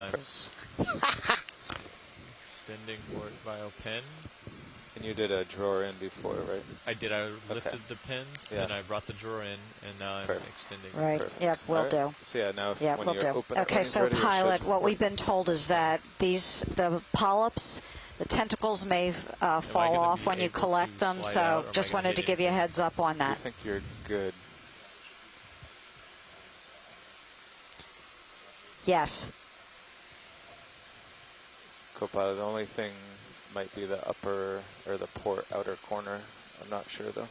Extending port via pin. And you did a drawer in before, right? I did. I lifted the pins, and I brought the drawer in, and now I'm extending. Right. Perfect. Yep. Will do. So yeah, now Yeah, when will you're do. open, Okay. So ready, pilot. What we've been told is that the polyps, the tentacles may fall off when you collect them. So just wanted to give you a heads up on that. I think you're good. Yes. Co-pilot, the only thing might be the upper or the port outer corner. I'm not sure though.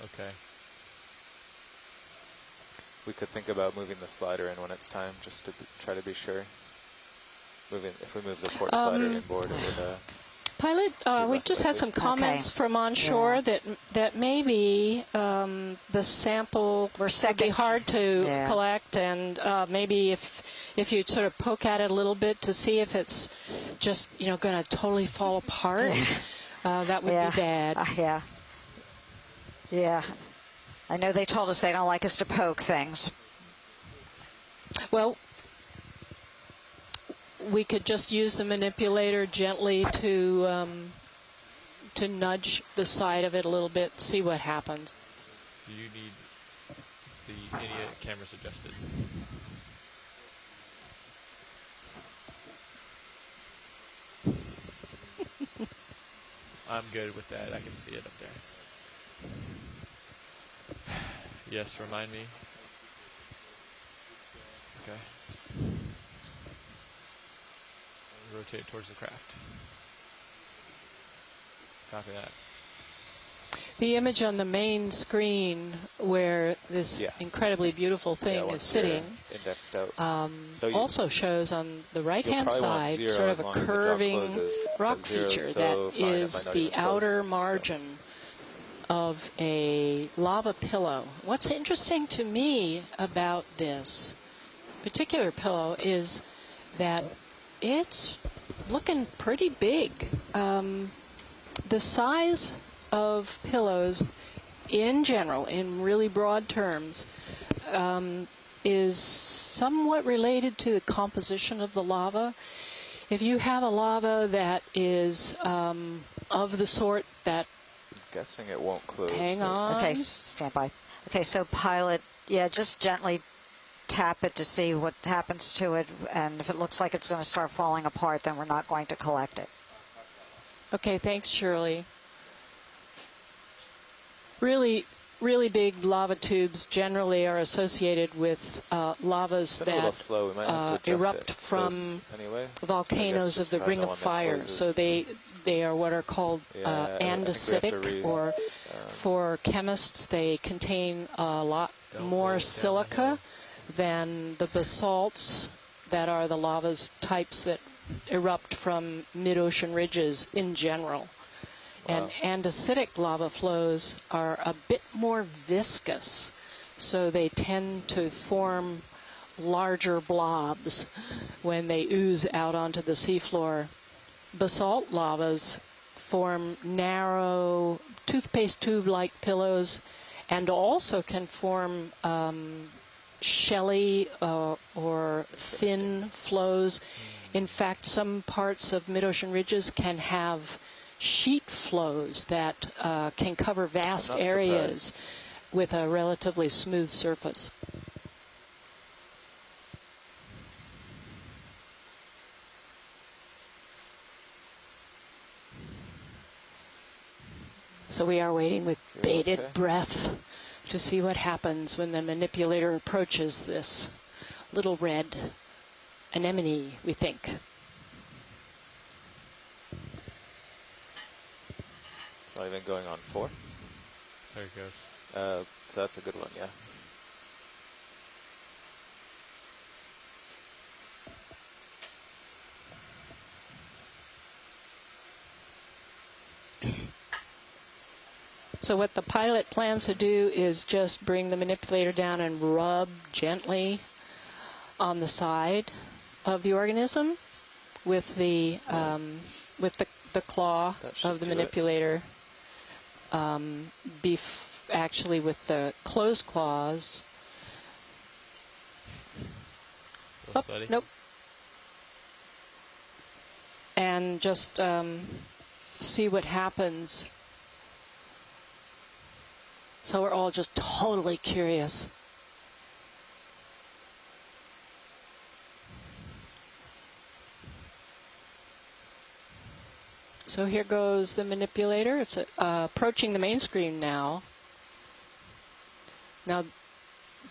Okay. We could think about moving the slider in when it's time, just to try to be sure. If we move the port slider inboard, it would. Pilot, we just had some comments from onshore that maybe the sample would be hard to collect, and maybe if you sort of poke at it a little bit to see if it's just going to totally fall apart, that would be bad. Yeah. I know they told us they don't like us to poke things. Well, we could just use the manipulator gently to nudge the side of it a little bit, see what happens. Do you need the idiot cameras adjusted? I'm good with that. I can see it up there. Yes, remind me. Okay. Rotate towards the craft. Copy that. The image on the main screen where this incredibly beautiful thing is sitting indexed out. Also shows on the right-hand side sort of a curving rock feature that is the outer margin of a lava pillow. What's interesting to me about this particular pillow is that it's looking pretty big. The size of pillows in general, in really broad terms, is somewhat related to the composition of the lava. If you have a lava that is of the sort that... I'm guessing it won't close. Hang on. Okay, stand by. Okay, so pilot, just gently tap it to see what happens to it, and if it looks like it's going to start falling apart, then we're not going to collect it. Okay, thanks, Shirley. Really, really big lava tubes generally are associated with lavas that erupt from volcanoes of the Ring of Fire. So they are what are called andesitic, or for chemists, they contain a lot more silica than the basalts that are the lavas types that erupt from mid-ocean ridges in general. And andesitic lava flows are a bit more viscous, so they tend to form larger blobs when they ooze out onto the seafloor. Basalt lavas form narrow toothpaste tube-like pillows and also can form shelly or thin flows. In fact, some parts of mid-ocean ridges can have sheet flows that can cover vast areas with a relatively smooth surface. So we are waiting with bated breath to see what happens when the manipulator approaches this little red anemone, we think. It's not even going on 4. There it goes. So that's a good one, yeah. So what the pilot plans to do is just bring the manipulator down and rub gently on the side of the organism with the claw of the manipulator. Actually, with the closed claws. Oh, nope. and just see what happens. So we're all just totally curious. So here goes the manipulator. It's approaching the main screen now. Now,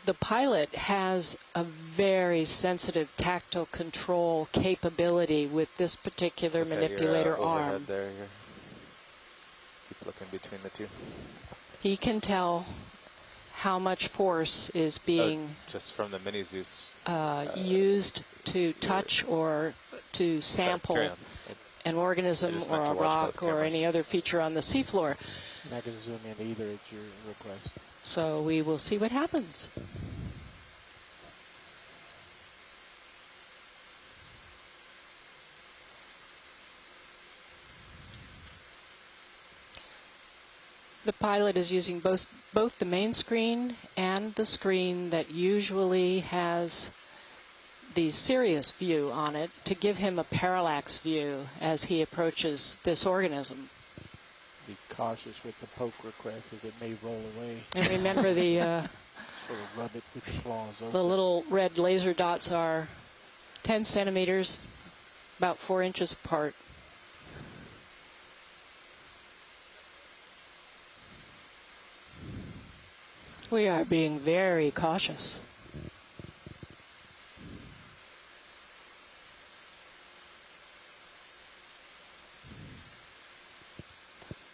the pilot has a very sensitive tactile control capability with this particular manipulator arm. There, keep looking between the two. He can tell how much force is being just from the mini Zeus used to touch or to sample an organism or a rock or any other feature on the seafloor. And I can zoom in either at your request. So we will see what happens. The pilot is using both the main screen and the screen that usually has the Sirius view on it to give him a parallax view as he approaches this organism. Be cautious with the poke request as it may roll away. And remember the sort of rub it with your claws over. The little red laser dots are 10 centimeters, about 4 inches apart. We are being very cautious.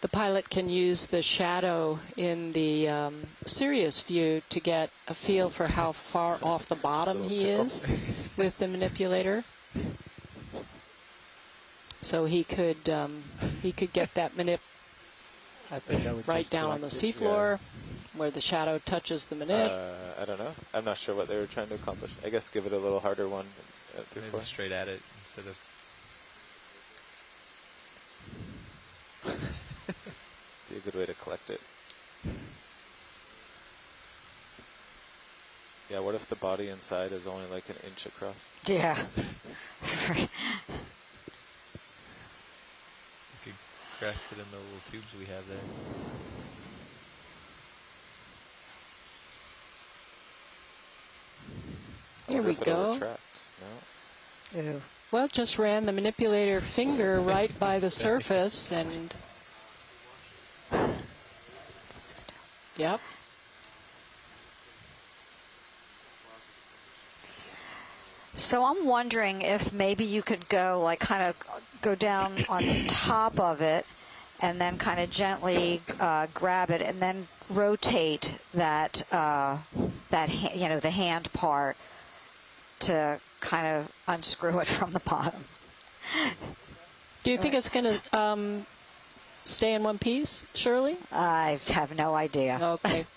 The pilot can use the shadow in the Sirius view to get a feel for how far off the bottom he is with the manipulator. So he could get that right down on the seafloor where the shadow touches the manip. I don't know. I'm not sure what they were trying to accomplish. I guess give it a little harder one. Maybe straight at it instead of... Be a good way to collect it. Yeah, what if the body inside is only like an inch across? Yeah. You could grasp it in the little tubes we have there. Here we go. Retract. No? Ew. Well, just ran the manipulator finger right by the surface and... Yep. So I'm wondering if maybe you could go, like, kind of go down on top of it and then kind of gently grab it and then rotate that, the hand part to kind of unscrew it from the bottom. Do you think it's going to stay in one piece, Shirley? I have no idea. Okay.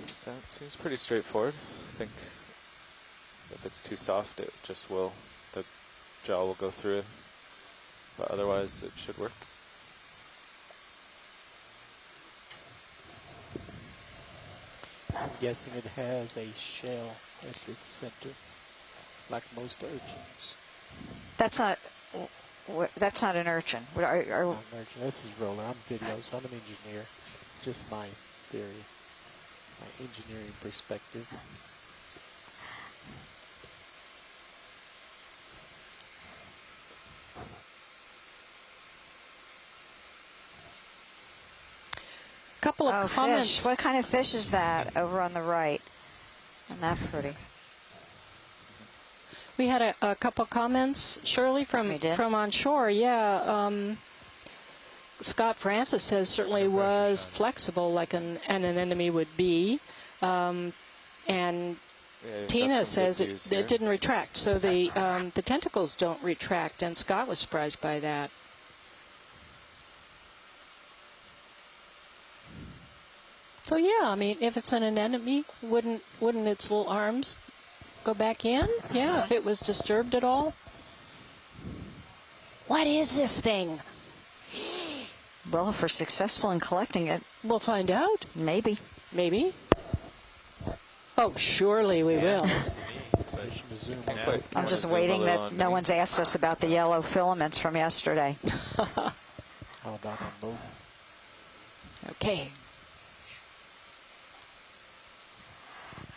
So it seems pretty straightforward. I think if it's too soft, it just will, the jaw will go through it. But otherwise, it should work. I'm guessing it has a shell at its center, like most urchins. That's not an urchin. Not an urchin. This is rolling. I'm video, so I'm an engineer. Just my theory, my engineering perspective. Couple of comments. Fish. What kind of fish is that over on the right? Isn't that pretty? We had a couple comments, Shirley, from on shore. Yeah, Scott Francis says certainly was flexible, like an anemone would be, and Tina says it didn't retract. So the tentacles don't retract, and Scott was surprised by that. So yeah, I mean, if it's an anemone, wouldn't its little arms go back in? Yeah, if it was disturbed at all. What is this thing? Well, if we're successful in collecting it, We'll find out. maybe. Maybe. Oh, surely we will. I'm just waiting that no one's asked us about the yellow filaments from yesterday. How about on both? Okay.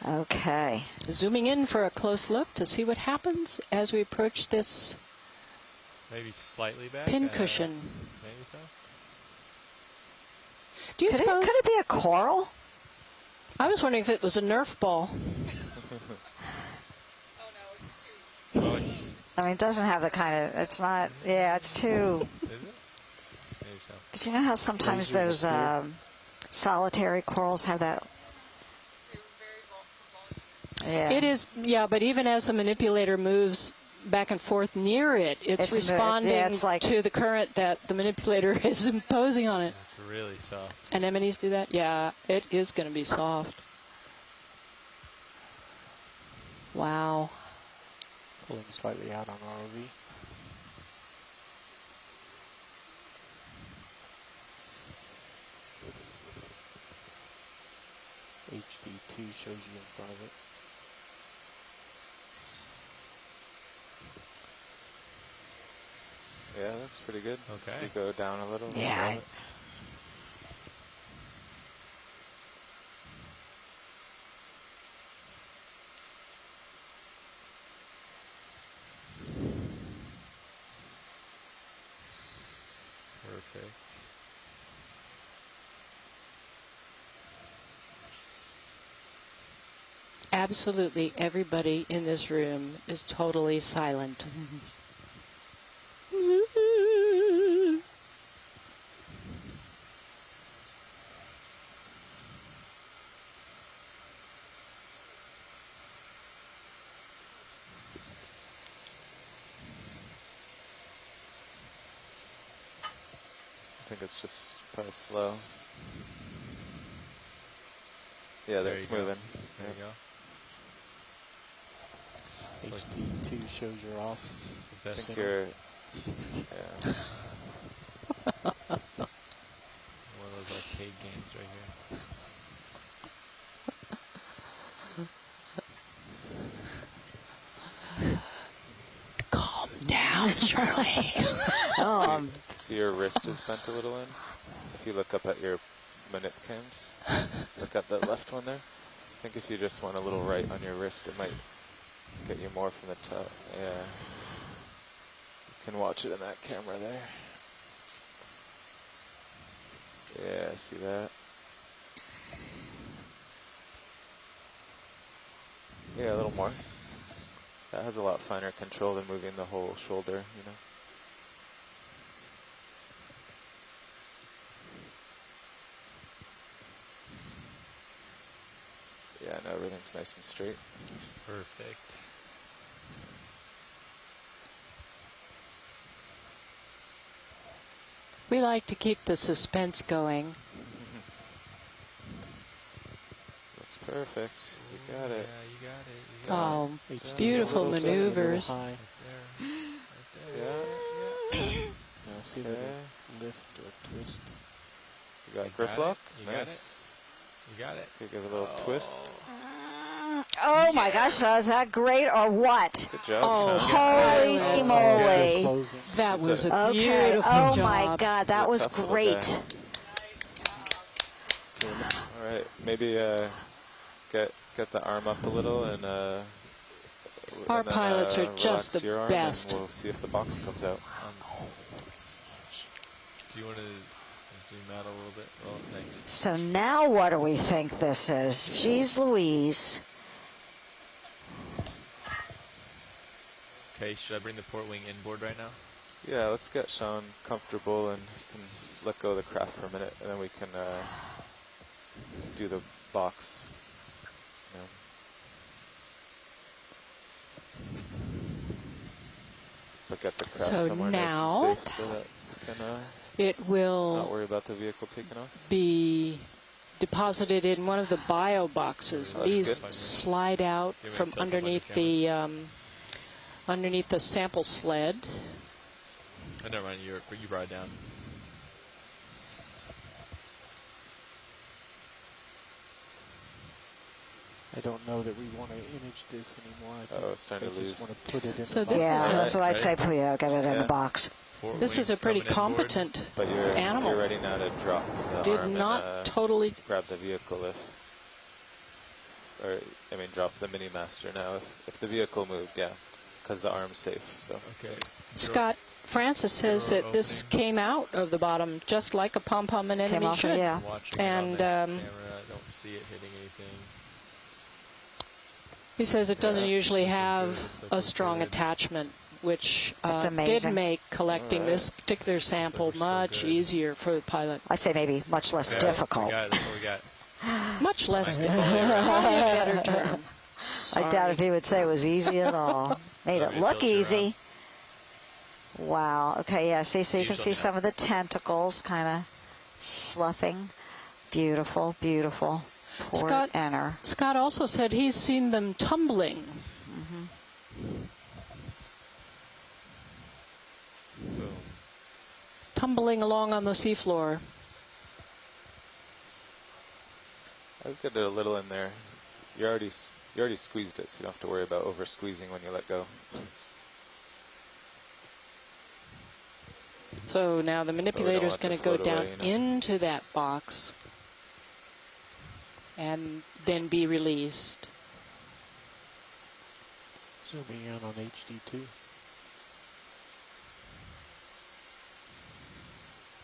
Okay. Zooming in for a close look to see what happens as we approach this maybe slightly back. Pin cushion. Maybe so. Do you suppose? Could it be a coral? I was wondering if it was a Nerf ball. Oh, it's, I mean, it doesn't have the kind of. It's not. Yeah, it's too. is it? Maybe so. But you know how sometimes those solitary corals have that. Yeah. It is, yeah, but even as the manipulator moves back and forth near it, it's responding it's like, to the current that the manipulator is imposing on it. It's really soft. Anemones do that? Yeah, it is going to be soft. Wow. Pulling slightly out on ROV. HD2 shows you in front of it. Yeah, that's pretty good. Okay. If you go down a little. Yeah. Perfect. Absolutely everybody in this room is totally silent. I think it's just probably slow. Yeah, There that's you go. moving. There you go. HD2 shows you're off. The I best think you're. Yeah. one of those arcade games right here. Calm down, Charlie. See your wrist is bent a little in. If you look up at your manip cams, look at that left one there. I think if you just went a little right on your wrist, it might get you more from the top. Yeah. You can watch it in that camera there. Yeah, see that? Yeah, a little more. That has a lot finer control than moving the whole shoulder, you know? Yeah, no, everything's nice and straight. Perfect. We like to keep the suspense going. Looks perfect. You got it. Yeah, you got it. You got Oh, It's beautiful a little maneuvers. high. it. Right there. Right there. Yeah. Now see Okay. the lift or twist. You got You grip got lock? it. You got Nice. You got it. Okay, give it a little twist. Oh my gosh, is that great or what? Good job, Oh, Sean. Holy moly. Closing. That was a Okay. beautiful Oh job. my God, that was Tough little great. guy. All right, maybe get the arm up a little and Our and then, pilots are relax just the your arm best. And we'll see if the box comes out. Do you want to zoom out a little bit? Oh, thanks. So now what do we think this is? Jeez Louise. Okay, should I bring the port wing inboard right now? Yeah, let's get Sean comfortable and he can let go of the craft for a minute, and then we can do the box. You know. But get the craft So somewhere now nice and safe so that we can It not will worry about the vehicle taking off. be deposited in one of the bio boxes. That's These good. slide out Give me a from tilt on underneath the sample sled. Oh, never mind. You brought it down. I don't know that we want to image this anymore. I think it's starting to lose. Want to put it in So the this yeah, is that's what I'd say. Put get it in the box. This is a pretty competent but you're, animal. You're ready now to drop the Did arm not and, totally grab the vehicle drop the mini master now if the vehicle moved, yeah, because the arm's safe. So okay. Scott Francis says that this came out of the bottom just like a pom-pom anemone should. Yeah. And camera, I don't see it hitting anything. He says it doesn't usually have a strong attachment, which did make collecting this particular sample much easier for the pilot. I say maybe much less difficult. That's what we got. Much less difficult. Probably a better term. I doubt if he would say it was easy at all. Made it look easy. Wow. Okay, yeah, see, so you can see some of the tentacles kind of sloughing. Beautiful, beautiful. Port enter. Scott also said he's seen them tumbling. Tumbling along on the seafloor. I'll get it a little in there. You already squeezed it, so you don't have to worry about over squeezing when you let go. So now the manipulator is going to go down into that box and then be released. Zooming in on HD2.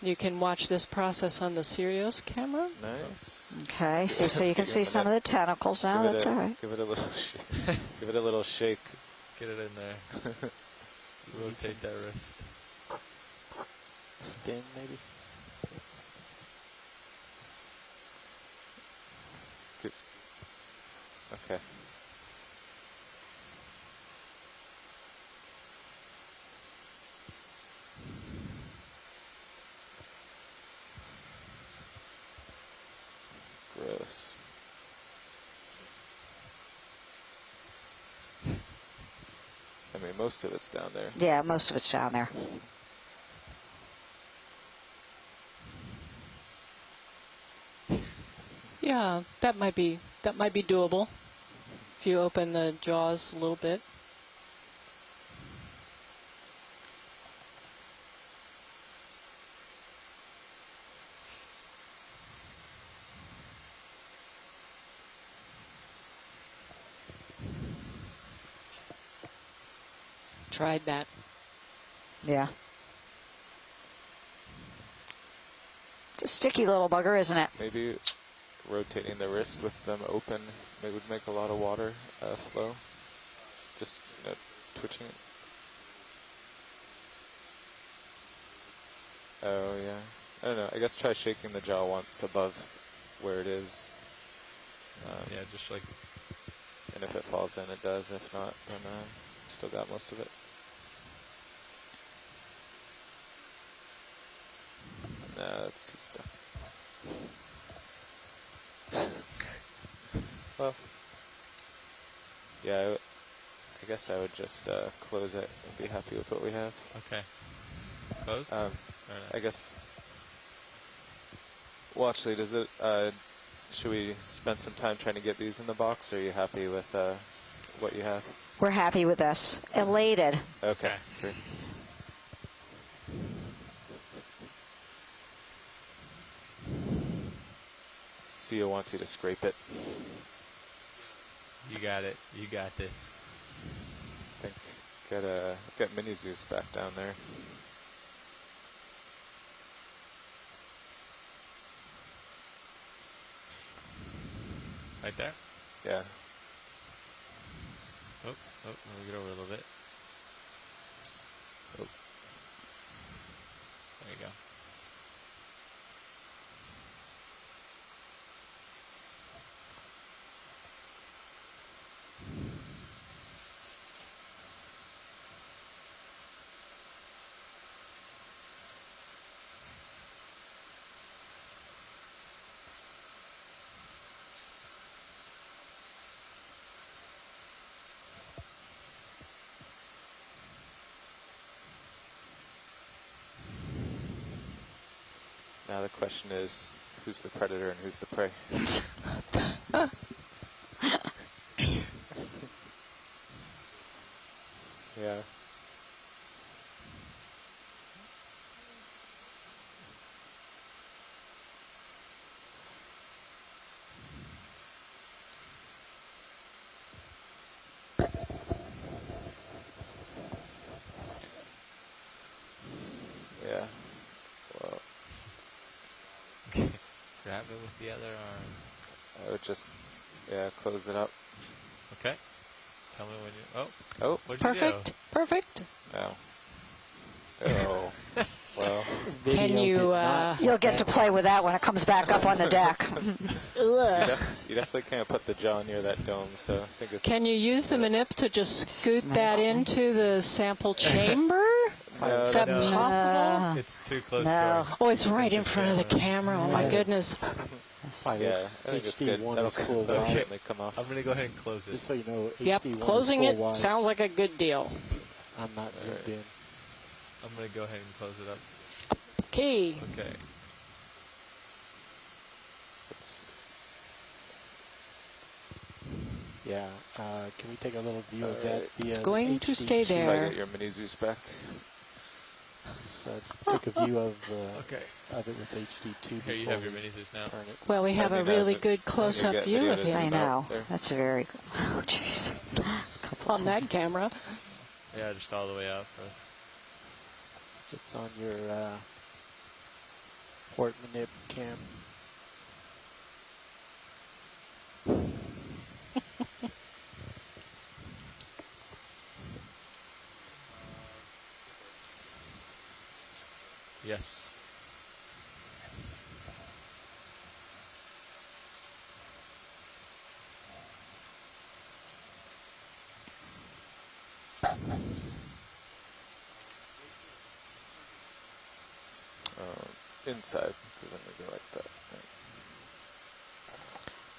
You can watch this process on the Sirius camera. Nice. Okay, so you can see some of the tentacles now. That's all right. Give it a little give it a little shake. Get it in there. Rotate that wrist. Spin, maybe. Good. Okay. Gross. I mean, most of it's down there. Yeah, most of it's down there. Yeah, that might be doable if you open the jaws a little bit. Tried that. Yeah. It's a sticky little bugger, isn't it? Maybe rotating the wrist with them open would make a lot of water flow. Just twitching it. Oh yeah. I don't know. I guess try shaking the jaw once above where it is. Yeah, just like. And if it falls in, it does. If not, then still got most of it. No, that's too stuck. Well, yeah, I guess I would just close it and be happy with what we have. Okay. Close? I guess. Well, actually, does it? Should we spend some time trying to get these in the box? Or are you happy with what you have? We're happy with this. Elated. Okay. Great. Sia wants you to scrape it. You got it. You got this. I think get Mini Zeus back down there. Right there? Yeah. Oh, let me get over a little bit. Oh. There you go. Now the question is, who's the predator and who's the prey? Yeah. Yeah. Well, Grab it with the other arm. I would just, yeah, close it up. Okay. Tell me when you. Oh. What'd you do? Perfect. No. Oh. Well. Can you? You'll get to play with that when it comes back up on the deck. You definitely can't put the jaw near that dome, so I think it's. Can you use the manip to just scoot that into the sample chamber? No, Is that possible? It's too close No. to our Oh, it's right in front of the camera. Oh my goodness. Yeah, I think it's good. HD1 is full That'll wide. certainly come off. I'm going to go ahead and close it. Just so you know, Yep, HD1 closing is it full wide. sounds like a good deal. I'm not zoomed in. I'm going to go ahead and close it up. Okay. Okay. Yeah. Can we take a little view of that? It's going to stay Should I there. get your mini Zeus back? So take a view of Okay. of it with HD2. Here, you have your mini Zeus now. Turn it. Well, we have a really good You close-up get view video of to him I zoom know. out there. That's very. Oh, jeez. on that camera. Yeah, just all the way out. It's on your port manip cam. Yes. Inside doesn't really like that.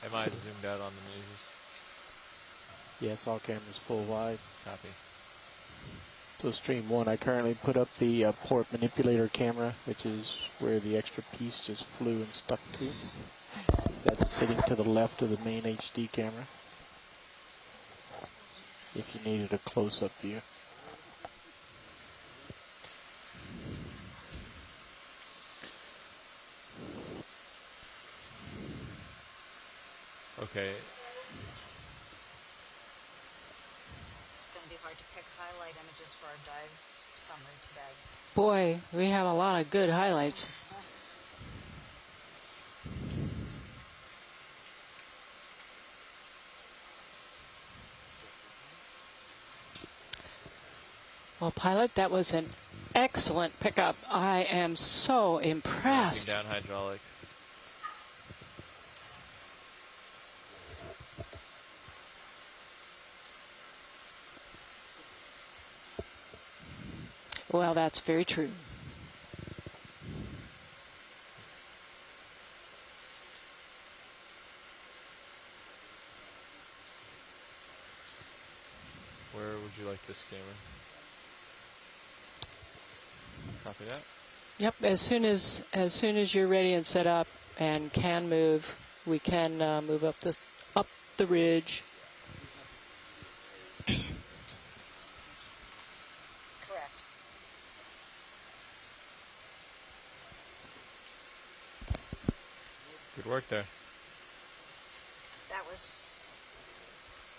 Am I zoomed out on the mini Zeus? Yes, all cameras full wide. Copy. So stream 1, I currently put up the port manipulator camera, which is where the extra piece just flew and stuck to. That's sitting to the left of the main HD camera. If you needed a close-up view. Okay. It's going to be hard to pick highlight images for our dive summary today. Boy, we have a lot of good highlights. Well, pilot, that was an excellent pickup. I am so impressed. Down hydraulic. Well, that's very true. Where would you like this camera? Copy that. Yep. As soon as you're ready and set up and can move, we can move up the ridge. Correct. Good work there.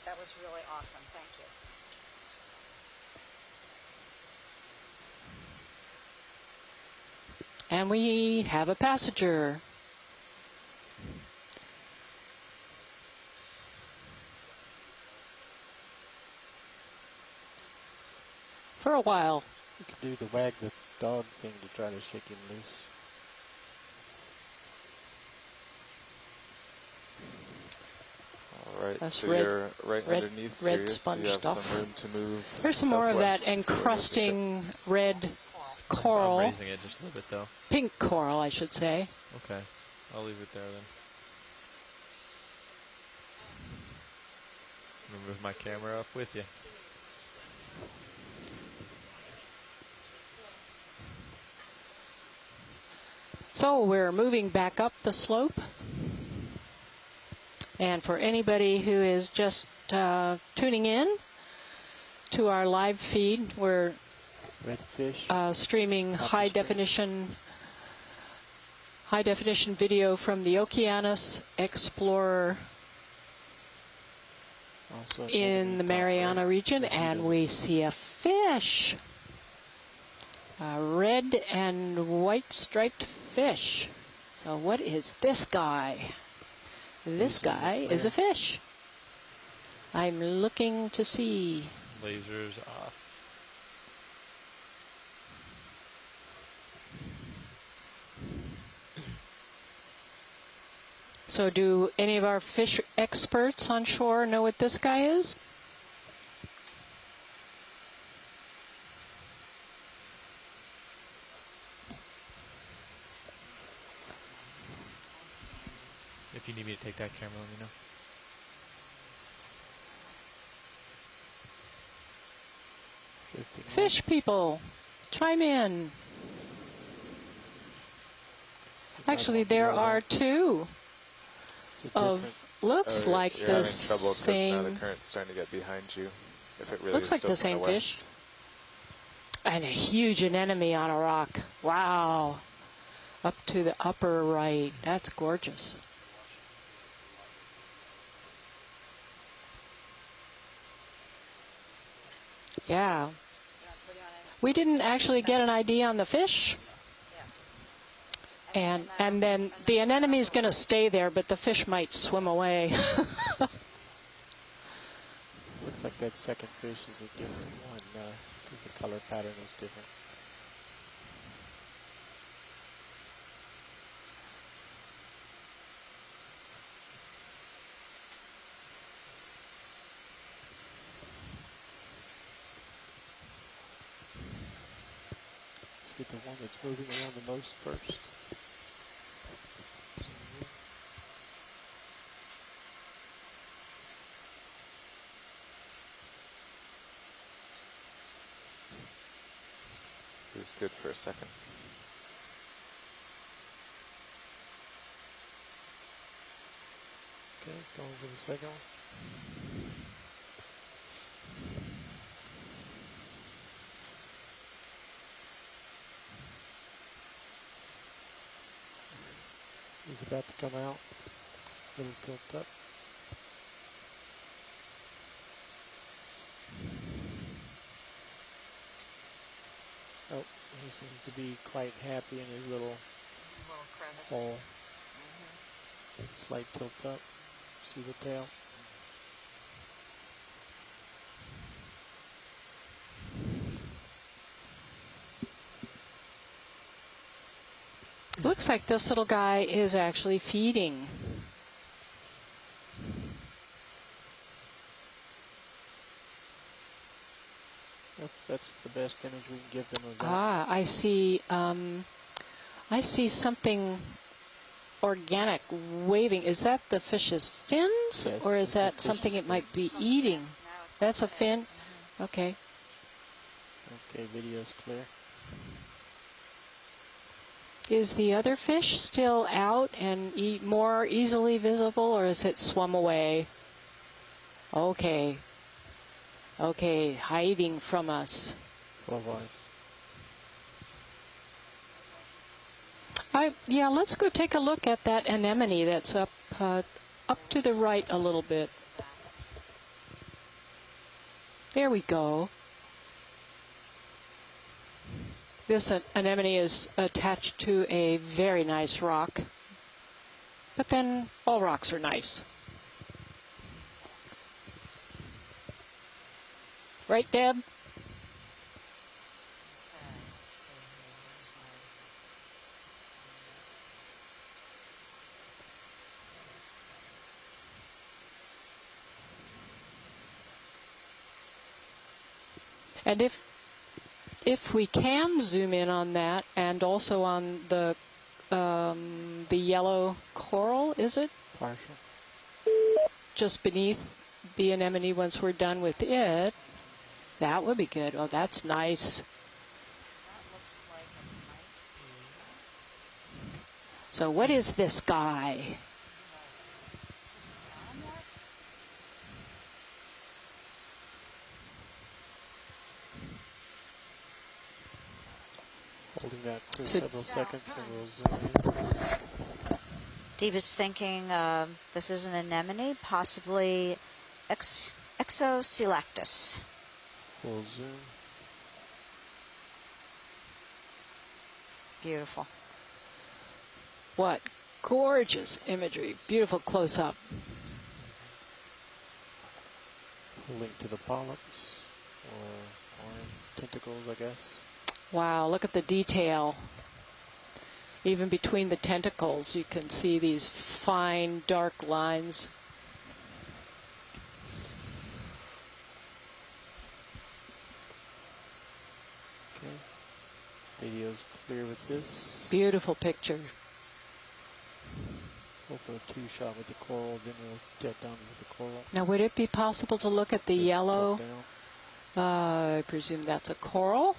That was really awesome. Thank you. And we have a passenger. For a while. You can do the wag the dog thing to try to shake him loose. All right, That's so red- you're right red- underneath red Sirius, so sponge you have stuff. some room to move. There's some more of that southwest towards the ship. encrusting red I'm coral. raising it just a little bit though. Pink coral, I should say. Okay. I'll leave it there then. I'm gonna move my camera up with you. So we're moving back up the slope. And for anybody who is just tuning in, to our live feed. We're redfish, streaming high definition video from the Okeanos Explorer also in the Mariana region, and we see a fish. A red and white striped fish. So what is this guy? This guy is a fish. I'm looking to see. Lasers off. So do any of our fish experts on shore know what this guy is? If you need me to take that camera, let me know. Fish people, chime in. Actually, there are two of looks like you're the having trouble 'cause now the same. current's starting to get behind you. If it really Looks is like still the from same fish. west. And a huge anemone on a rock. Wow. Up to the upper right. That's gorgeous. Yeah. We didn't actually get an ID on the fish. And then the anemone is going to stay there, but the fish might swim away. Looks like that second fish is a different one, because the color pattern is different. Let's get the one that's moving around the most first. It was good for a second. Okay, going for the second one. He's about to come out. Little tilt up. Oh, he seems to be quite happy in his little hole. Slight tilt up. See the tail. Looks like this little guy is actually feeding. That's the best image we can give them of that. Ah, I see something organic waving. Is that the fish's fins, yes, or is that something it might be eating? That's a fin? Okay. Okay, video's clear. Is the other fish still out and more easily visible, or is it swum away? Okay. Okay, hiding from us. Yeah, let's go take a look at that anemone that's up to the right a little bit. There we go. This anemone is attached to a very nice rock. But then all rocks are nice. Right, Deb? And if we can zoom in on that, and also on the yellow coral, is it? Partial. Just beneath the anemone once we're done with it. That would be good. Oh, that's nice. So what is this guy? Holding that for several seconds, and we'll zoom in. Deep is thinking this is an anemone, possibly Exocoelectus. Full zoom. Beautiful. What gorgeous imagery. Beautiful close-up. Link to the polyps, or tentacles, I guess. Wow, look at the detail. Even between the tentacles, you can see these fine, dark lines. Okay. Video's clear with this. Beautiful picture. Go for a two-shot with the coral, then we'll get down with the coral. Now, would it be possible to look at the yellow? I presume that's a coral.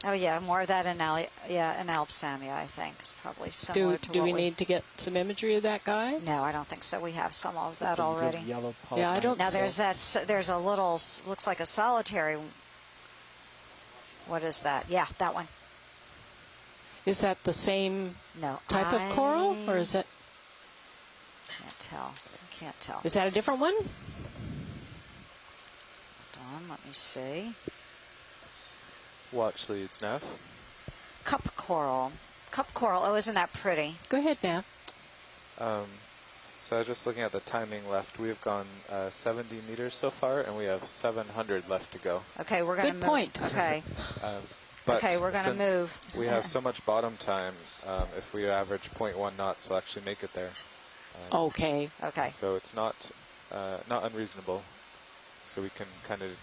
Oh yeah, more of that in Alpsamia, I think. It's probably similar to do we need to get some imagery of that guy? No, I don't think so. We have some of that already. Yellow yeah, I don't. Now there's that. There's a little, looks like a solitary. What is that? Yeah, that one. Is that the same No type of coral, or is it? Can't tell. Can't tell. Is that a different one? Hold on, let me see. Watch leads, Nav. Cup coral. Cup coral. Oh, isn't that pretty? Go ahead, Nav. So I was just looking at the timing left. We've gone 70 meters so far, and we have 700 left to go. Okay, we're going to move. Good point. Okay. But okay, we're going to move. We have so much bottom time. If we average 0.1 knots, we'll actually make it there. Okay. Okay. So it's not unreasonable. So we can kind of.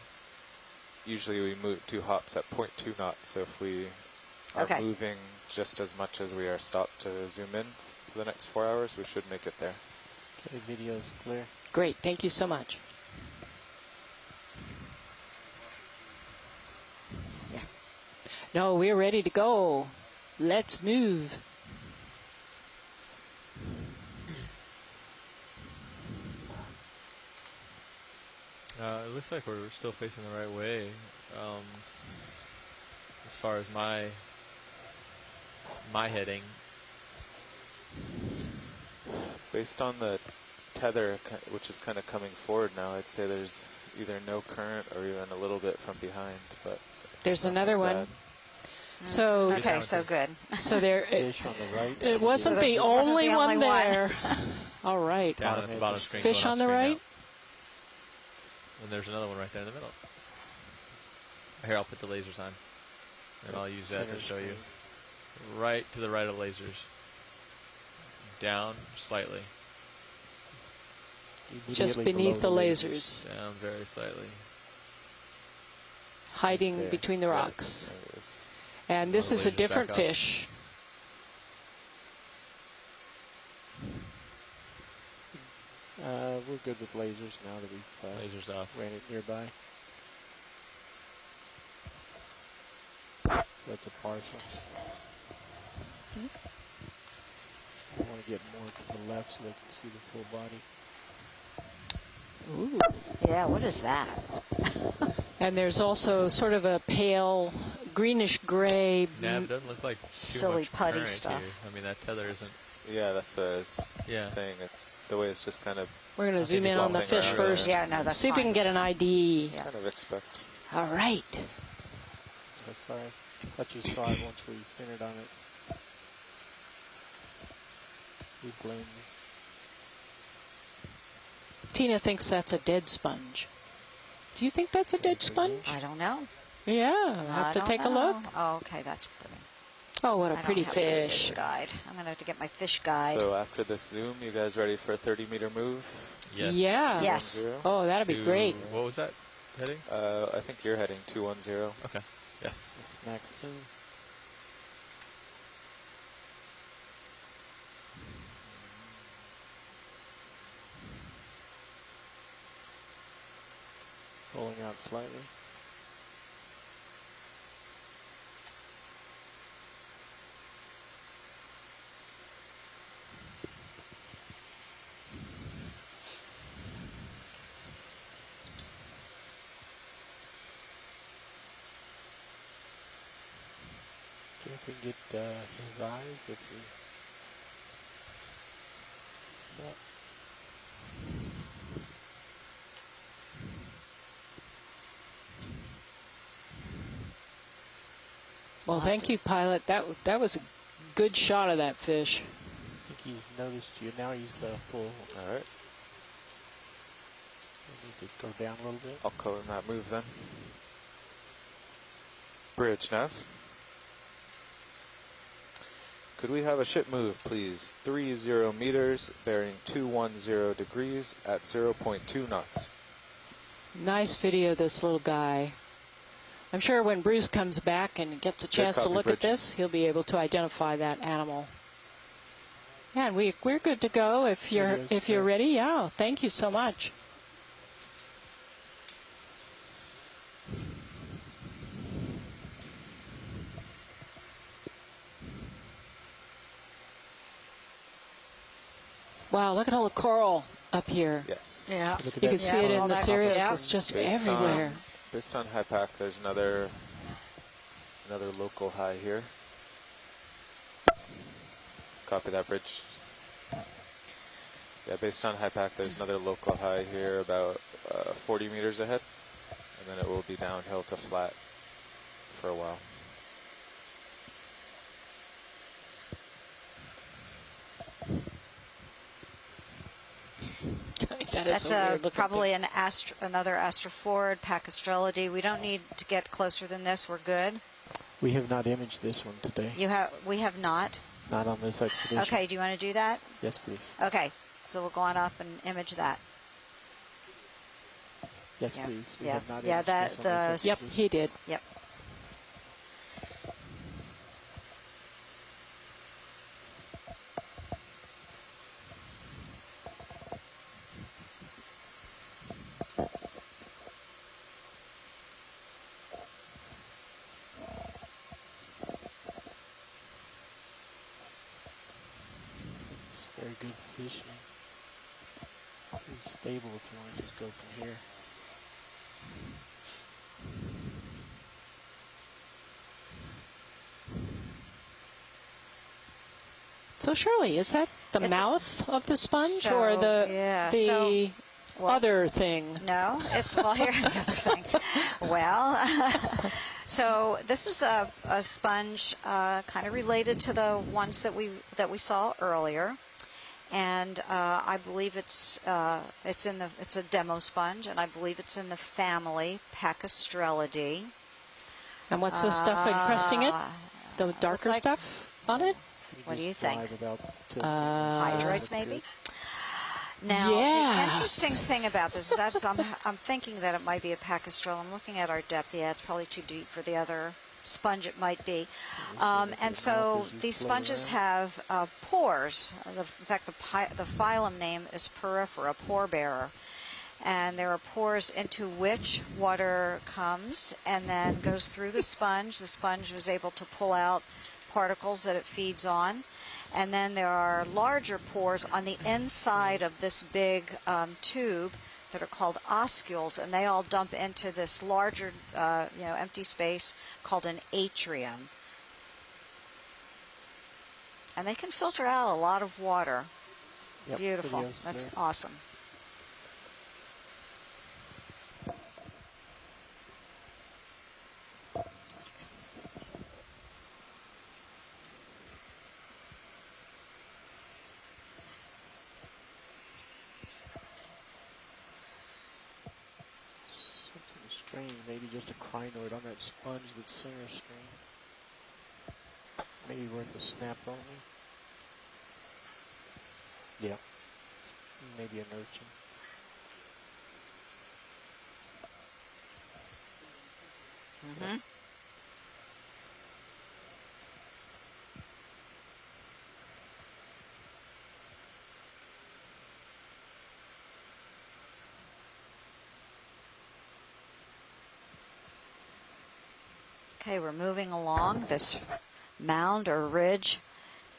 Usually we move 2 hops at 0.2 knots. So if we are moving just as much as we are stopped to zoom in for the next 4 hours, we should make it there. Okay, video's clear. Great. Thank you so much. Yeah. No, we're ready to go. Let's move. It looks like we're still facing the right way. As far as my heading. Based on the tether, which is kind of coming forward now, I'd say there's either no current or even a little bit from behind. But there's another one. So okay, so good. So there. Fish on the right. It wasn't the only one there. All right. Down at the bottom screen. Fish on the right. Now. And there's another one right there in the middle. Here, I'll put the lasers on. And I'll use that to show you. Right to the right of lasers. Down slightly. Just beneath the lasers. Down very slightly. Hiding between the rocks. And this is a different fish. We're good with lasers now that we've lasers off. ran it nearby. So that's a partial. I want to get more to the left so they can see the full body. Ooh. Yeah, what is that? And there's also sort of a pale greenish gray. Nav doesn't look like silly much putty current stuff. Here. I mean, that tether isn't. Yeah, that's what I was saying. It's the way it's just kind of. We're going to zoom in on the fish first. Yeah, no, that's see if we can get an ID. Kind of expect. All right. So sorry, I thought you saw it once we centered on it. We blend. Tina thinks that's a dead sponge. Do you think that's a dead sponge? I don't know. Yeah, I'll have to take a look. Oh, okay, that's pretty. Oh, what a pretty fish. fish. Guide. I'm going to have to get my fish guide. So after this zoom, you guys ready for a 30-meter move? Yes. Yeah. Yes. 210? Oh, that'd be great. What was that heading? I think you're heading 210. Okay. Yes. It's max zoom. Rolling out slightly. if we can get his eyes. If we, yeah. Well, thank you, pilot. That was a good shot of that fish. I think he's noticed you. Now he's full. All right. We need to go down a little bit. I'll call in that move then. Bridge nav. Could we have a ship move, please? 30 meters, bearing 210 degrees at 0.2 knots. Nice video, this little guy. I'm sure when Bruce comes back and gets a chance to look at this, he'll be able to identify that animal. Yeah, and we're good to go if you're ready. Yeah, thank you so much. Wow, look at all the coral up here. Yes. Yeah. You can see it in the series. It's just everywhere. Based on high pack, there's another local high here. Copy that, bridge. Yeah, based on high pack, there's another local high here about 40 meters ahead, and then it will be downhill to flat for a while. That's probably another astrophorid, Pacastrellidae. We don't need to get closer than this. We're good. We have not imaged this one today. We have not. Not on this expedition. Okay. Do you want to do that? Yes, please. Okay. So we'll go on up and image that. Yes, yeah. please. We yeah. have not yeah. imaged this on this Yep, he did. Yep. Very good positioning. Pretty stable if you want to just go from here. So Shirley, is that the mouth of the sponge or the other thing? No, it's, well, here's the other thing. Well, so this is a sponge kind of related to the ones that we saw earlier. And I believe it's a demo sponge, and I believe it's in the family Pacastrellidae. And what's the stuff encrusting it? The darker stuff on it? What do you think? Hydroids, Hydroids, maybe? Now, the interesting thing about this is I'm thinking that it might be a Pacastrel. I'm looking at our depth. Yeah, it's probably too deep for the other sponge it might be. And so these sponges have pores. In fact, the phylum name is Porifera, pore bearer. And there are pores into which water comes and then goes through the sponge. The sponge was able to pull out particles that it feeds on. And then there are larger pores on the inside of this big tube that are called oscules, and they all dump into this larger, empty space called an atrium. And they can filter out a lot of water. Yep, beautiful. That's awesome. Strange, maybe just a crinoid on that sponge that's center string. Maybe worth a snap only. Yeah. Maybe an urchin. Mm-hmm. Okay, we're moving along this mound or ridge,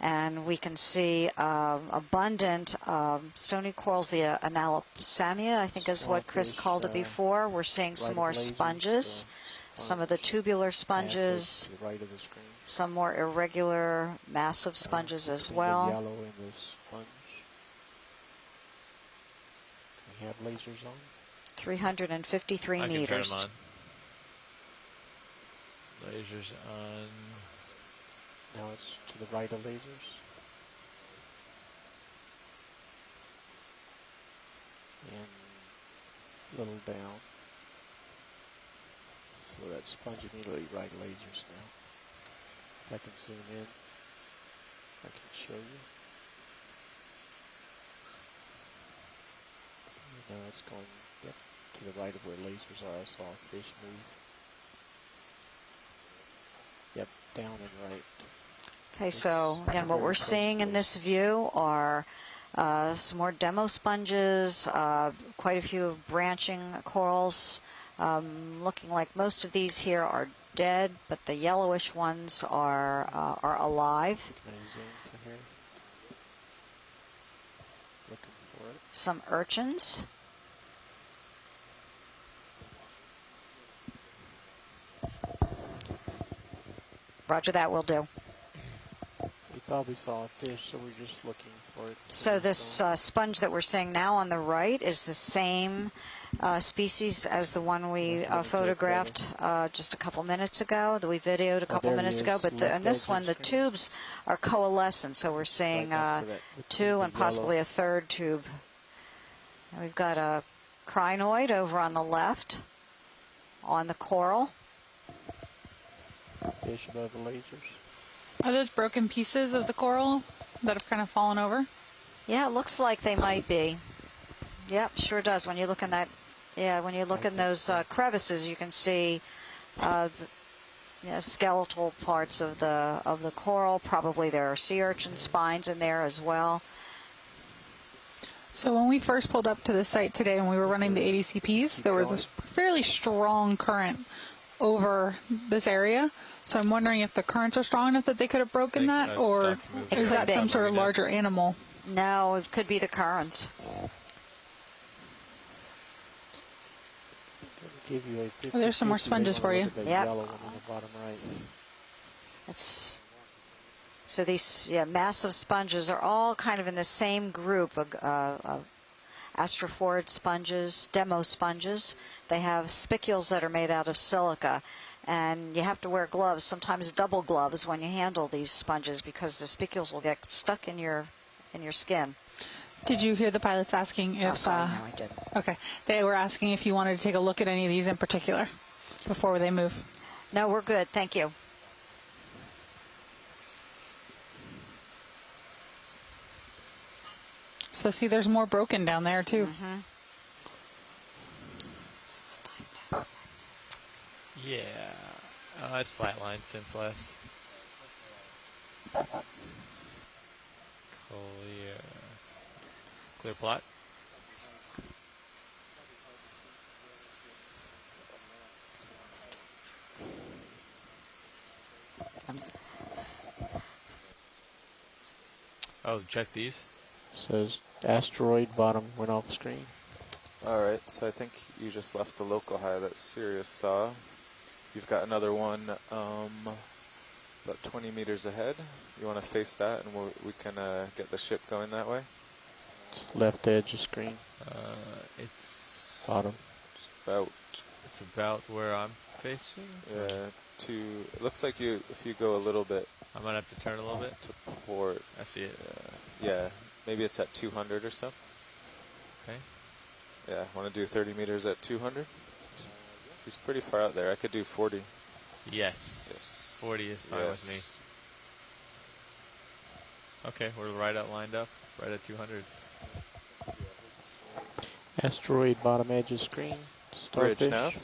and we can see abundant stony corals, the analosamia, I think is what Chris called it before. We're seeing some more sponges. some of the tubular sponges, to the right of the screen. some more irregular, massive sponges as Between well. The yellow and the sponge. We have lasers on. 353 I can turn meters. them on. Lasers on. Now it's to the right of lasers. And a little down. So that sponge immediately right lasers now. If I can zoom in, I can show you. Now it's going to the right of where lasers are. I saw a fish move. Yep, down and right. Okay, so again, what we're seeing in this view are some more demo sponges, quite a few branching corals. Looking like most of these here are dead, but the yellowish ones are alive. Can I zoom to here? Looking for it. Some urchins. Roger that, will do. We thought we saw a fish, so we're just looking for it. So this sponge that we're seeing now on the right is the same species as the one we photographed just a couple minutes ago, that we videoed a couple minutes ago. But in this one, the tubes are coalescent, so we're seeing two and possibly a third tube. And we've got a crinoid over on the left on the coral. Fish above the lasers. Are those broken pieces of the coral that have kind of fallen over? Yeah, it looks like they might be. Yep, sure does. When you look in that, when you look in those crevices, you can see the skeletal parts of the coral. Probably there are sea urchin spines in there as well. So when we first pulled up to the site today and we were running the ADCPs, there was a fairly strong current over this area. So I'm wondering if the currents are strong enough that they could have broken that, or is that some sort of larger animal? No, it could be the currents. Give you a There's some more sponges for you. Yep. Yellow one on the bottom right. So these massive sponges are all kind of in the same group of astrophorid sponges, demo sponges. They have spicules that are made out of silica, and you have to wear gloves, sometimes double gloves, when you handle these sponges because the spicules will get stuck in your skin. Did you hear the pilots asking if... Oh, sorry, no, I didn't. Okay. They were asking if you wanted to take a look at any of these in particular before they move. No, we're good. Thank you. So see, there's more broken down there, too. Mm-hmm. Yeah. It's flatlined since last. Clear plot. Oh, check these. Says asteroid bottom went off screen. Alright, so I think you just left the local high that Sirius saw. You've got another one about 20 meters ahead. You want to face that and we can get the ship going that way? Left edge of screen. It's bottom. It's about where I'm facing. Yeah, it looks like if you go a little bit. I might have to turn a little bit. To port. I see it. Yeah, maybe it's at 200 or so. Okay. Yeah, want to do 30 meters at 200? He's pretty far out there. I could do 40. Yes. 40 is fine with me. Okay, we're right out lined up, right at 200. Asteroid bottom edge of screen. Starfish. Bridge nav.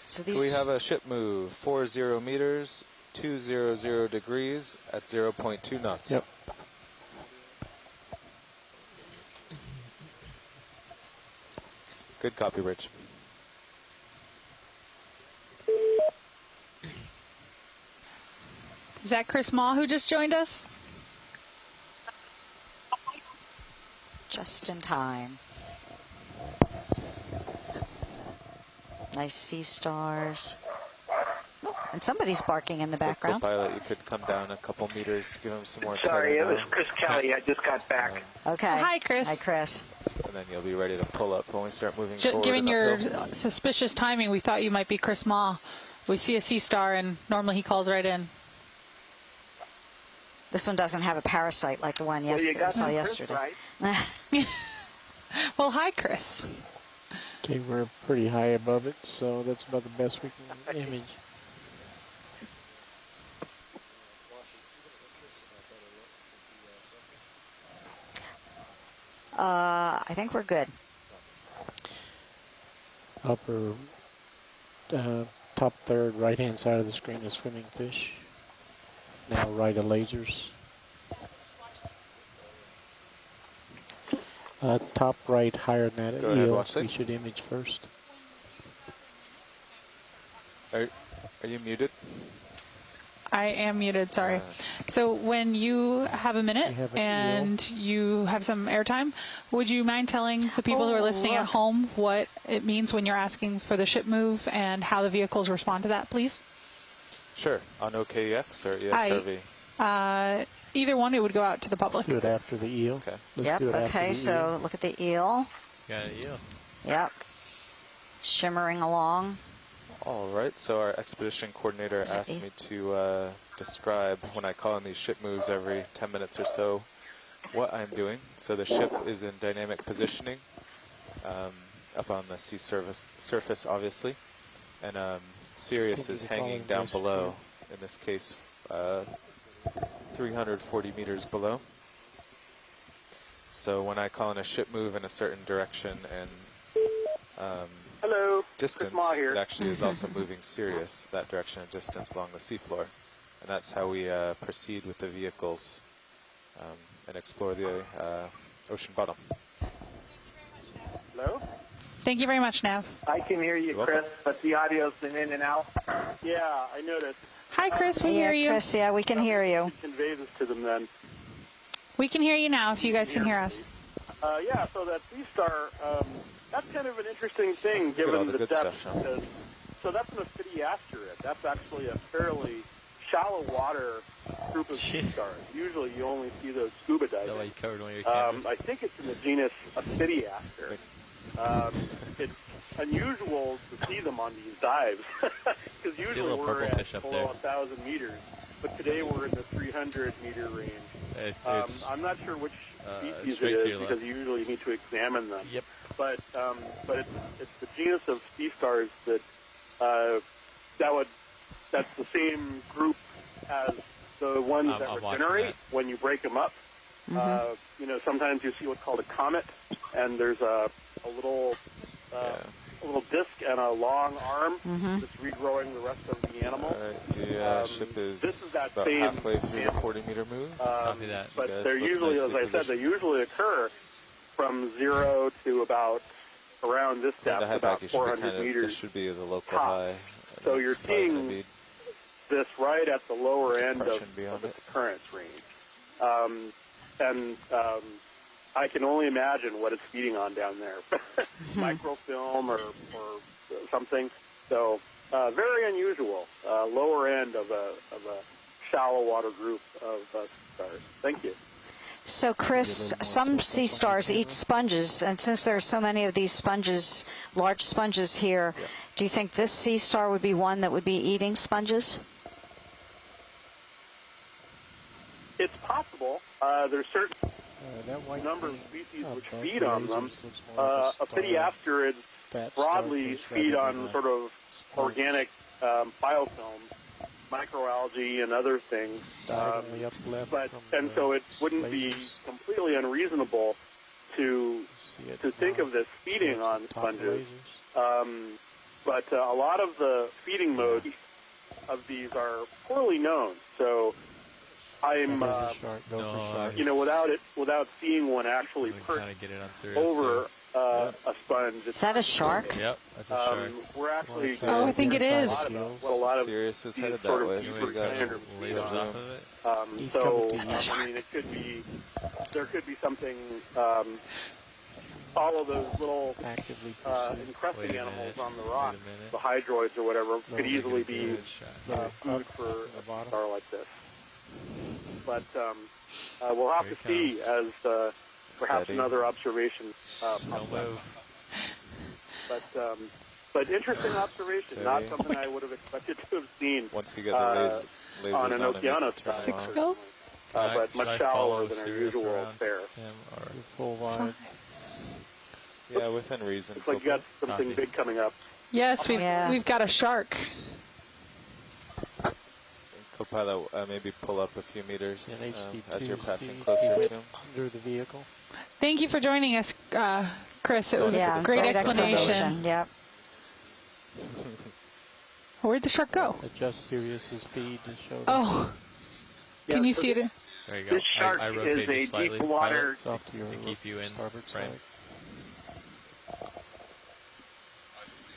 So we have a ship move 40 meters, 200 degrees at 0.2 knots. Yep. Good copy, Rich. Is that Chris Maw who just joined us? Just in time. Nice sea stars. Oh, and somebody's barking in the so background. Co-pilot, you could come down a couple meters to give him some more Sorry, it cover was now. Chris Kelly. I just got back. Okay. Oh, hi, Chris. Hi, Chris. And then you'll be ready to pull up when we start moving forward. Given and your uphill. suspicious timing, we thought you might be Chris Ma. We see a sea star, and normally he calls right in. This one doesn't have a parasite like the one Well, you I got saw Chris yesterday. right. Well, hi, Chris. Okay, we're pretty high above it, so that's about the best we can image. I think we're good. Upper top third right-hand side of the screen is swimming fish. Now right of lasers. Top right higher than that Go ahead, eel watch we it. should image first. Are you muted? I am muted, sorry. So when you have a minute We have an and you have some airtime, would you mind telling the people who are listening at home what it means when you're asking for the ship move and how the vehicles respond to that, please? Sure. On OKEX or EXRV? Either one, it would go out to the public. Let's do it after the eel. Okay. Let's Yep, do it after okay, the so eel. look at the eel. Got it, you. Yep. Shimmering along. All right, so our expedition coordinator asked me to describe, when I call in these ship moves every 10 minutes or so, what I'm doing. So the ship is in dynamic positioning up on the sea surface, obviously. And Sirius is hanging down below, in this case 340 meters below. So when I call in a ship move in a certain direction and Hello. distance, Chris Ma here. it actually is also moving Sirius that direction and distance along the seafloor. And that's how we proceed with the vehicles and explore the ocean bottom. Hello. Thank you very much, Nav. I can hear you, You're Chris, welcome. but the audio's been in and out. Yeah, I noticed. Hi, Chris, we Yeah, hear you. Chris, yeah, we can hear you. Convey this to them then. We can hear you now if you guys can hear us. Yeah, so that sea star, that's kind of an interesting thing Look at all given the the good depth. stuff, Sean. Because, so that's an asteroid. That's actually a fairly shallow water group of sea stars. Usually you only see those scuba Is that why diving. you covered one of your cameras? I think it's in the genus Ophidiaster. It's unusual to see them on these dives because See a usually little we're purple at fish up below there. 1,000 meters, but today we're in the 300-meter range. It's I'm not sure which species it straight to is your because left. you usually need to examine them. Yep. But it's the genus of sea stars that that's the same group as the ones I'm that watching regenerate that. when you break them up. Sometimes you see what's called a comet, and there's a little disc and a long arm that's regrowing the rest of the animal. Ship is, this is that about same halfway through the animal. 40-meter move. Copy that. But guys they're look usually, as nicely I said, they positioned. usually occur from 0 to about around this The depth, high about back, 400 meters. this should be the local top. high. So It's you're probably gonna seeing be this right at the lower end of depression beyond its it. occurrence range. I can only imagine what it's feeding on down there. Microfilm or something. So very unusual. Lower end of a shallow water group of stars. Thank you. So, Chris, some sea stars eat sponges, and since there are so many of these sponges, large sponges here, do you think this sea star would be one that would be eating sponges? It's possible. There's certain That white number of thing species which above feed the on them. lasers looks more like a star. Ophidiasterids Fat broadly starfish feed rather on than a sort of sponge. organic biofilms, microalgae, and other things. Diagonally up left And from so the it wouldn't be lasers. completely unreasonable to See it think now of this feeding towards on the top sponges. lasers. But a lot of the feeding modes of these are poorly known. So I'm, There's a shark, go for no, shark. without seeing one actually I'm perch kind of get it on serious over a sponge. Is that a shark? Yep, that's a shark. We're actually Oh, I think it is. what a lot of Sirius is these headed sort that of way. super So we got standard Lasers off of it. He's so coming to you. I mean, it could be there could be something. All of those little Actively pursued. encrusting Wait a animals minute. on the Wait a rock, minute. the hydroids or whatever, could easily be Good shot. food for the a bottom. star like this. But we'll have Here to he see comes. as perhaps Steady. another observation pops Don't up. move. But interesting observation, not Steady. something I would have expected to have seen Once you get the lasers on an on him, you Okeanos can turn side. them Six off. go? but Should I much follow shallower than our Sirius usual around affair. him, or Full wide. Yeah, within reason. Looks like you got something Copy. big coming up. Yes, we've got a shark. Copilot, maybe pull up a few meters And HD2 as you're passing he closer to went him. under the vehicle. Thank you for joining us, Chris. It was Yeah, a great great explanation. Yep. Where'd the shark go? Adjust Sirius's speed to show. Oh, can you see it? there you go. This shark I is rotated a slightly, deep water. It's off to your to keep you in starboard frame. side.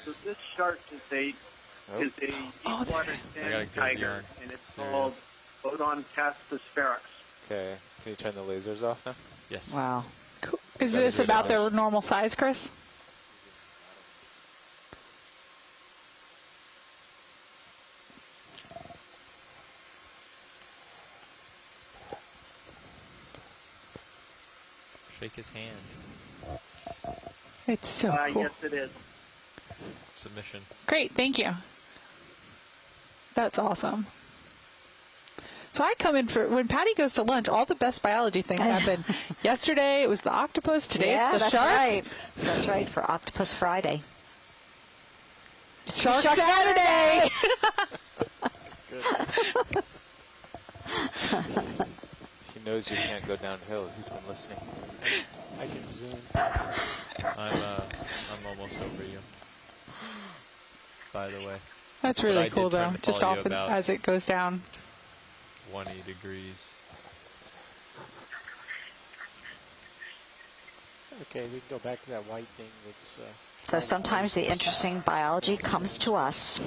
So this shark is a deep water I got a good yarn. and it's Serious. called Bodon caspasparix. Okay, can you turn the lasers off now? Yes. Wow. Cool. Is Gotta this do it about again. their normal size, Chris? Shake his hand. It's so cool. Yes, it is. Submission. Great, thank you. That's awesome. So I come in for when Patty goes to lunch. All the best biology things happen. Yesterday it was the octopus. Today Yeah, it's the that's shark. right. That's right for Octopus Friday. Shark Saturday. He knows you can't go downhill. He's been listening. I can zoom. I'm almost over you. By the way, That's But I really did cool, try though. to Just follow you often about- as it goes down. 20 degrees. Okay, we can go back to that white thing that's... So sometimes the interesting biology comes to us.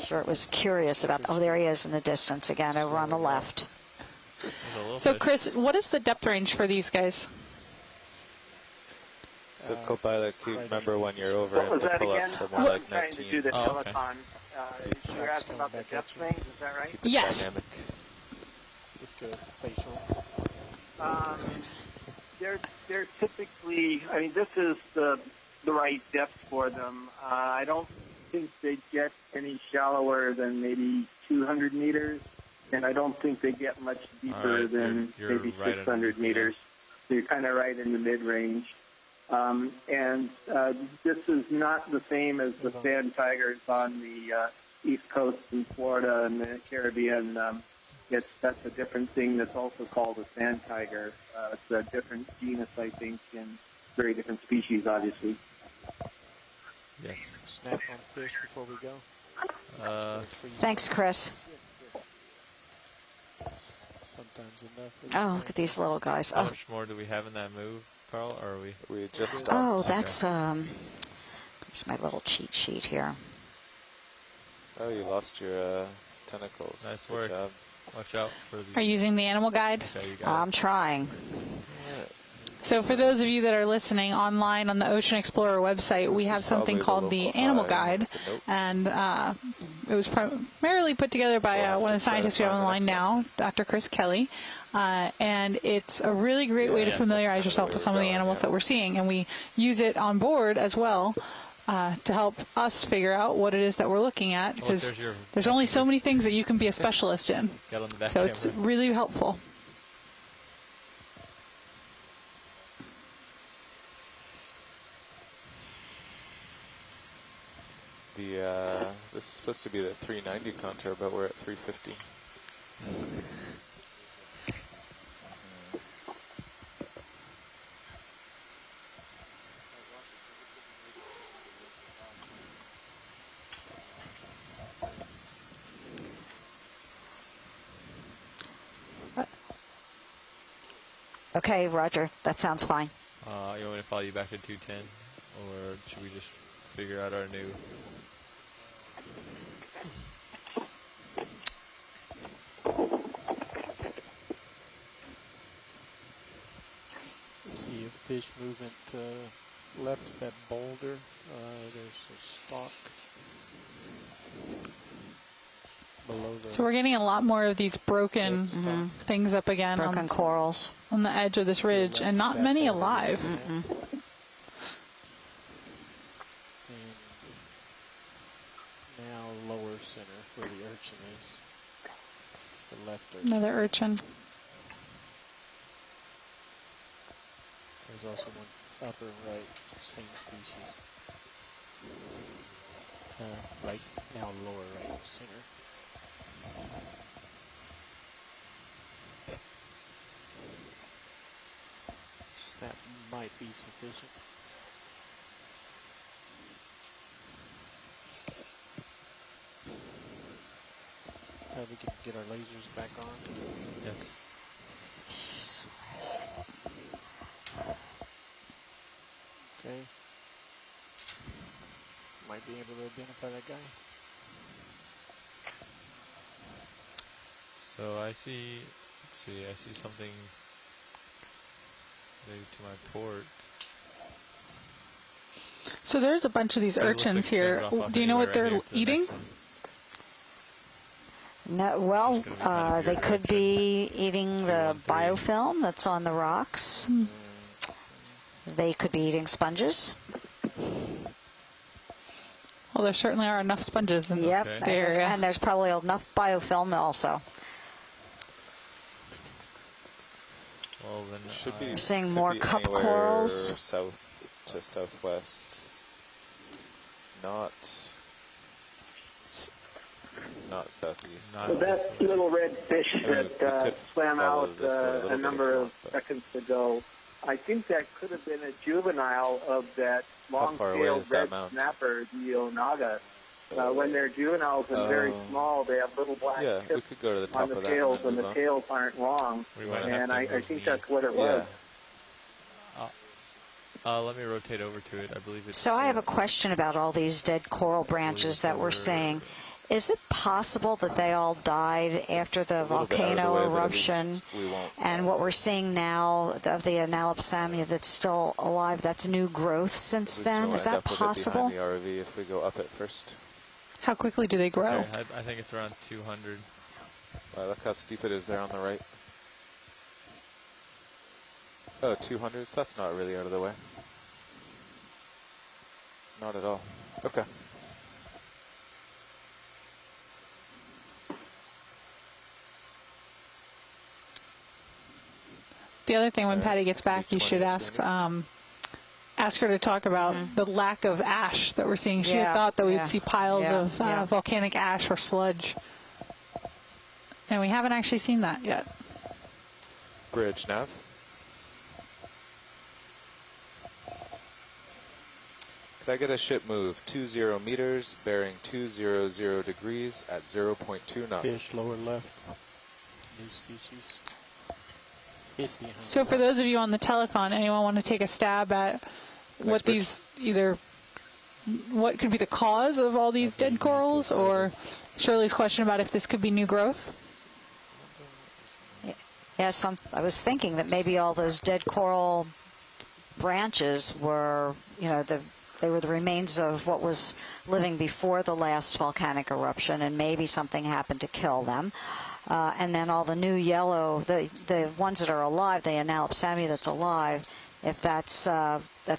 Sure, it was curious about. Oh, there he is in the distance again, over on the left. There's a little So, fish. Chris, what is the depth range for these guys? So Copilot, remember when you're over What was and that pull again? up to more I'm like trying to 19. do the Oh, okay. Peloton. You're asking about the depth range, is that right? Keep it Yes. dynamic. Let's go facial. They're typically, I mean, this is the right depth for them. I don't think they get any shallower than maybe 200 meters, and I don't think they get much deeper right, than you're maybe right 600 underneath meters. So you're kind of right in the mid-range. And this is not the same as the sand tigers on the East Coast in Florida and the Caribbean. That's a different thing that's also called a sand tiger. It's a different genus, I think, and very different species, obviously. Yes. Snap on fish before we go. Thanks, Chris. Sometimes enough. Oh, look at these little guys. How Oh, much more do we have in that move, Carl? Or are we? We just stopped. oh, that's Here's my little cheat sheet here. Oh, you lost your tentacles. Nice Good work. job. Watch out for the. Are you using the animal guide? Okay, you got I'm trying. So for those of you that are listening online on the Ocean Explorer website, we This have is something probably called the the local Animal eye Guide, with the note. and it was primarily put together by So I'll have one of to the try to scientists we have find the online next now, Dr. Chris Kelly, and it's a really great way to yes, familiarize that's yourself kinda with where some of we're the going, animals yeah. that we're seeing, and we use it on board as well to help us figure out what it is that we're looking at, because there's your- there's only so many things that you can be a specialist in. Got on the back So camera. it's really helpful. This is supposed to be the 390 contour, but we're at 350. Okay, Roger. That sounds fine. You want me to follow you back to 210, or should we just figure out our new? See if fish movement left of that boulder. There's a stalk below the. So we're getting a lot more of these broken things up again. Broken corals. On the edge of this ridge, and not many alive. And now lower center where the urchin is. The left urchin. Another urchin. There's also one upper right, same species. Right now, lower right center. That might be sufficient. We can get our lasers back on. Yes. Okay. Might be able to identify that guy. So I see, let's see, I see something maybe to my port. So there's a bunch of these urchins here. Do you know what they're eating? No, well, they could be eating the biofilm that's on the rocks. They could be eating sponges. Well, there certainly are enough sponges in the area. And there's probably enough biofilm also. Well, then should be. We're seeing more cup corals. South to southwest. Not southeast. So that little red fish that swam out a number of seconds ago, I think that could have been a juvenile of that long-tailed red snapper, the Onaga. When they're juveniles and very small, they have little black tips we could go to the top on the of tails, that and the tails aren't long. And I think that's what it was. Let me rotate over to it. I believe it's. So I have a question about all these dead coral branches that we're seeing. Is it possible that they all died after the volcano eruption? And what we're seeing now of the Analopsamia that's still alive, that's new growth since then? Is that possible? The ROV if we go up it first. How quickly do they grow? Okay, I think it's around 200. Look how steep it is there on the right. Oh, 200s? That's not really out of the way. Not at all. Okay. The other thing, when Patty gets back, you should ask her to talk about the lack of ash that we're seeing. She had thought that we'd see piles of volcanic ash or sludge. And we haven't actually seen that yet. Bridge nav. Could I get a ship move 20 meters, bearing 200 degrees at 0.2 knots? Fish lower left. New species. So for those of you on the telecon, anyone want to take a stab at what these what could be the cause of all these dead corals, or Shirley's question about if this could be new growth? Yes, I was thinking that maybe all those dead coral branches were, they were the remains of what was living before the last volcanic eruption, and maybe something happened to kill them. And then all the new yellow, the ones that are alive, the Analopsamia that's alive, if that's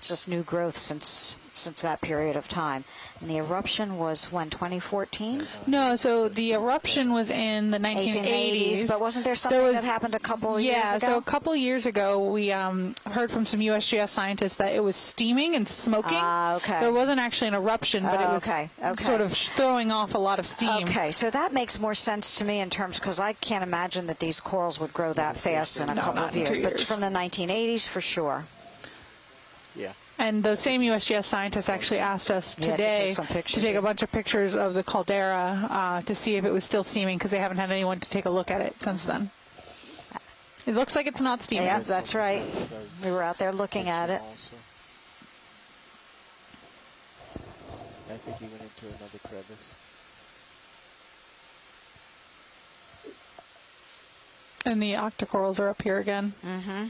just new growth since that period of time. And the eruption was when, 2014? No, so the eruption was in the 1980s. But wasn't there something that happened a couple of years ago? Yeah, so a couple of years ago, we heard from some USGS scientists that it was steaming and smoking. Okay. There wasn't actually an eruption, but it was sort of throwing off a lot of steam. Okay, so that makes more sense to me in terms, because I can't imagine that these corals would grow that fast in a couple of years. But from the 1980s, for sure. Yeah. And those same USGS scientists actually asked us today to take a bunch of pictures of the caldera to see if it was still steaming, because they haven't had anyone to take a look at it since then. It looks like it's not steaming. Yeah, that's right. We were out there looking at it. Also. I think he went into another crevice. And the octocorals are up here again. Mm-hmm.